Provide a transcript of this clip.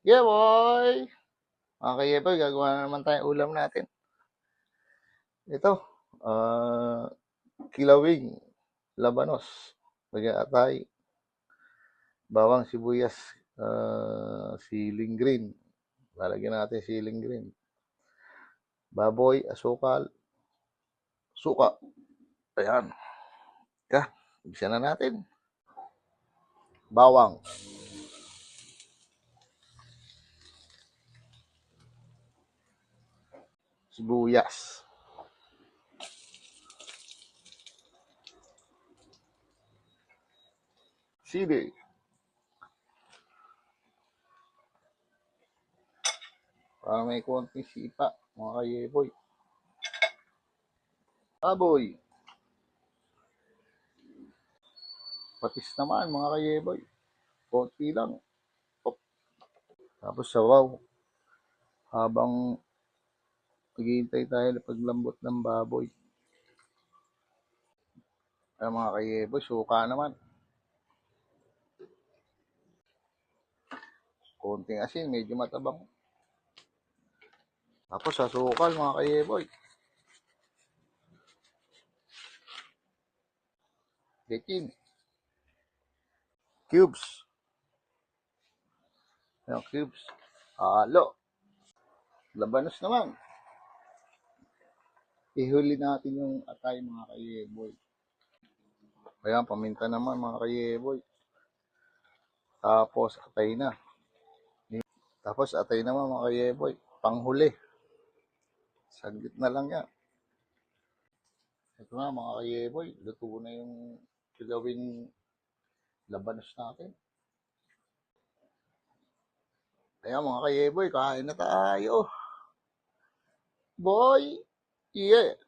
Yeah, boy! Okay, boy, gagawa na naman tayo ulam natin. Ito, kilawing, labanos, lagyan atay, bawang sibuyas, siling green. Lalagyan natin siling green. Baboy, asukal, suka. Ayan. Bisa na natin. Bawang, sibuyas, sili, para may konting sipa, mga kayeboy. Baboy, patis naman, mga kayeboy. Konti lang. Op. Tapos sabaw. Habang naghihintay tayo na paglambot ng baboy. Ay mga kayeboy, suka naman. Konting asin, medyo matabang. Tapos asukal mga kayeboy. Bekin. Cubes. Ayan, cubes. Halo. Labanos naman. Ihuli natin yung atay mga kayeboy. Ayan, paminta naman mga kayeboy. Tapos atay na. Tapos atay naman mga kayeboy. Panghuli. Saglit na lang yan. Ito na mga kayeboy. Luto na yung kilawing labanos natin. Ayan mga kayeboy, kain na tayo. Boy! Yeah!